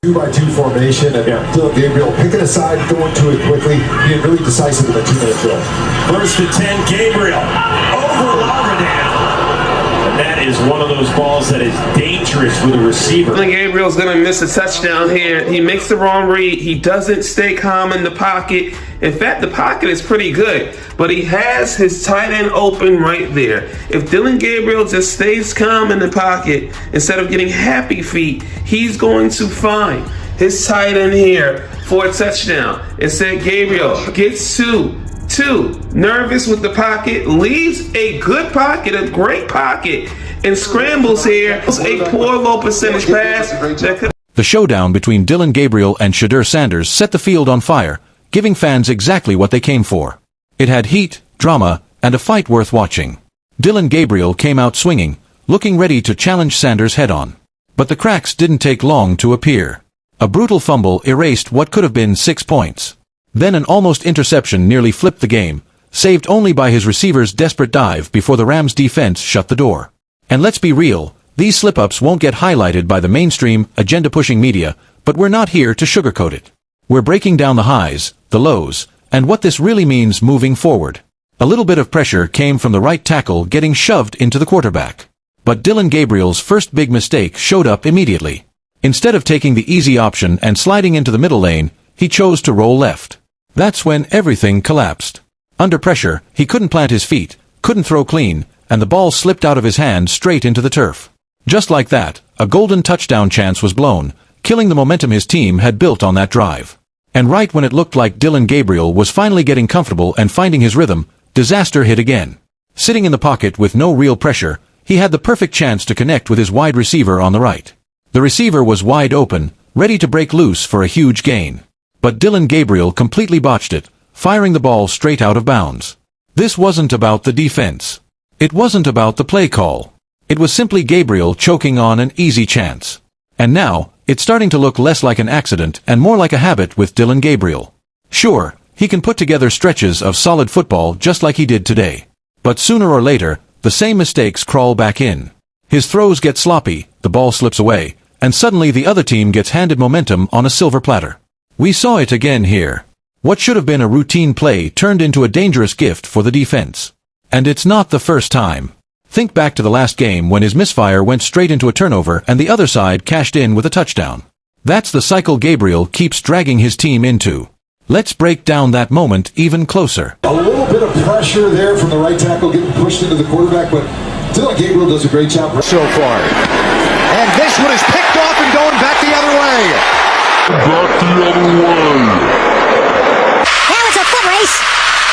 2-by-2 formation, and Dillon Gabriel picking a side, going to it quickly, being really decisive in the 2-minute drill. First and 10, Gabriel over Lauredan. And that is one of those balls that is dangerous with a receiver. Dillon Gabriel's going to miss a touchdown here. He makes the wrong read. He doesn't stay calm in the pocket. In fact, the pocket is pretty good, but he has his tight end open right there. If Dillon Gabriel just stays calm in the pocket, instead of getting happy feet, he's going to find his tight end here for a touchdown. Instead, Gabriel gets two, nervous with the pocket, leaves a good pocket, a great pocket, and scrambles here. It's a poor low percentage pass that could. The showdown between Dillon Gabriel and Shedeur Sanders set the field on fire, giving fans exactly what they came for. It had heat, drama, and a fight worth watching. Dillon Gabriel came out swinging, looking ready to challenge Sanders head-on. But the cracks didn't take long to appear. A brutal fumble erased what could have been 6 points. Then an almost interception nearly flipped the game, saved only by his receiver's desperate dive before the Rams' defense shut the door. And let's be real, these slip-ups won't get highlighted by the mainstream, agenda-pushing media, but we're not here to sugarcoat it. We're breaking down the highs, the lows, and what this really means moving forward. A little bit of pressure came from the right tackle getting shoved into the quarterback. But Dillon Gabriel's first big mistake showed up immediately. Instead of taking the easy option and sliding into the middle lane, he chose to roll left. That's when everything collapsed. Under pressure, he couldn't plant his feet, couldn't throw clean, and the ball slipped out of his hand straight into the turf. Just like that, a golden touchdown chance was blown, killing the momentum his team had built on that drive. And right when it looked like Dillon Gabriel was finally getting comfortable and finding his rhythm, disaster hit again. Sitting in the pocket with no real pressure, he had the perfect chance to connect with his wide receiver on the right. The receiver was wide open, ready to break loose for a huge gain. But Dillon Gabriel completely botched it, firing the ball straight out of bounds. This wasn't about the defense. It wasn't about the play call. It was simply Gabriel choking on an easy chance. And now, it's starting to look less like an accident and more like a habit with Dillon Gabriel. Sure, he can put together stretches of solid football just like he did today. But sooner or later, the same mistakes crawl back in. His throws get sloppy, the ball slips away, and suddenly the other team gets handed momentum on a silver platter. We saw it again here. What should have been a routine play turned into a dangerous gift for the defense. And it's not the first time. Think back to the last game when his misfire went straight into a turnover and the other side cashed in with a touchdown. That's the cycle Gabriel keeps dragging his team into. Let's break down that moment even closer. A little bit of pressure there from the right tackle getting pushed into the quarterback, but Dillon Gabriel does a great job so far. And this one is picked off and going back the other way. Now it's a foot race,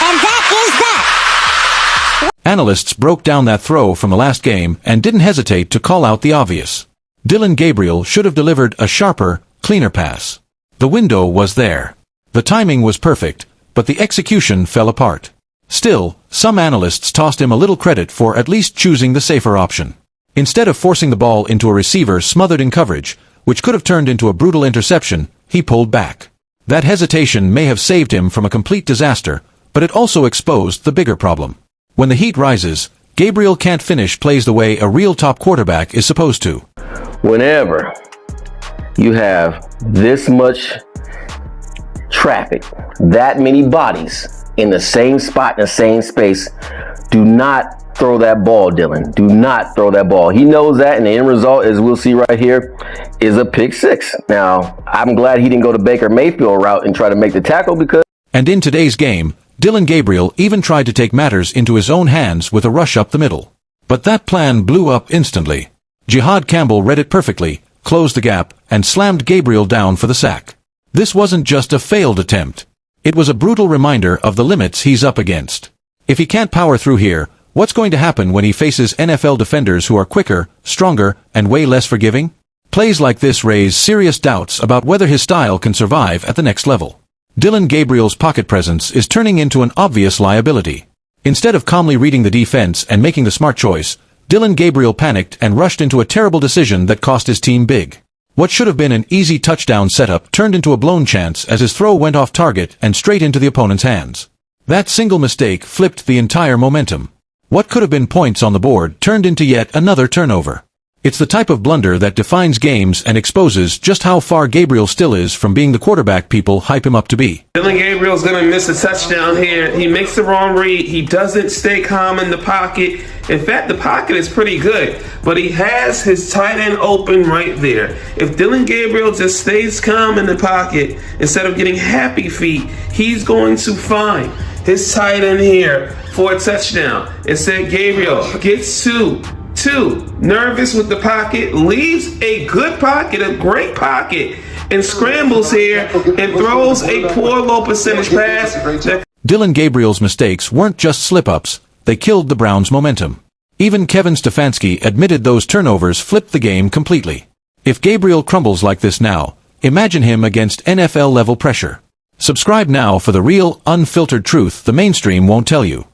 and that is that. Analysts broke down that throw from the last game and didn't hesitate to call out the obvious. Dillon Gabriel should have delivered a sharper, cleaner pass. The window was there. The timing was perfect, but the execution fell apart. Still, some analysts tossed him a little credit for at least choosing the safer option. Instead of forcing the ball into a receiver smothered in coverage, which could have turned into a brutal interception, he pulled back. That hesitation may have saved him from a complete disaster, but it also exposed the bigger problem. When the heat rises, Gabriel can't finish plays the way a real top quarterback is supposed to. Whenever you have this much traffic, that many bodies in the same spot, in the same space, do not throw that ball, Dillon. Do not throw that ball. He knows that, and the end result, as we'll see right here, is a pick six. Now, I'm glad he didn't go the Baker Mayfield route and try to make the tackle because... And in today's game, Dillon Gabriel even tried to take matters into his own hands with a rush up the middle. But that plan blew up instantly. Jihad Campbell read it perfectly, closed the gap, and slammed Gabriel down for the sack. This wasn't just a failed attempt. It was a brutal reminder of the limits he's up against. If he can't power through here, what's going to happen when he faces NFL defenders who are quicker, stronger, and way less forgiving? Plays like this raise serious doubts about whether his style can survive at the next level. Dillon Gabriel's pocket presence is turning into an obvious liability. Instead of calmly reading the defense and making the smart choice, Dillon Gabriel panicked and rushed into a terrible decision that cost his team big. What should have been an easy touchdown setup turned into a blown chance as his throw went off target and straight into the opponent's hands. That single mistake flipped the entire momentum. What could have been points on the board turned into yet another turnover. It's the type of blunder that defines games and exposes just how far Gabriel still is from being the quarterback people hype him up to be. Dillon Gabriel's going to miss a touchdown here. He makes the wrong read. He doesn't stay calm in the pocket. In fact, the pocket is pretty good, but he has his tight end open right there. If Dillon Gabriel just stays calm in the pocket instead of getting happy feet, he's going to find his tight end here for a touchdown. Instead, Gabriel gets two, nervous with the pocket, leaves a good pocket, a great pocket, and scrambles here and throws a poor low percentage pass. Dillon Gabriel's mistakes weren't just slip-ups, they killed the Browns' momentum. Even Kevin Stefanski admitted those turnovers flipped the game completely. If Gabriel crumbles like this now, imagine him against NFL-level pressure. Subscribe now for the real, unfiltered truth the mainstream won't tell you.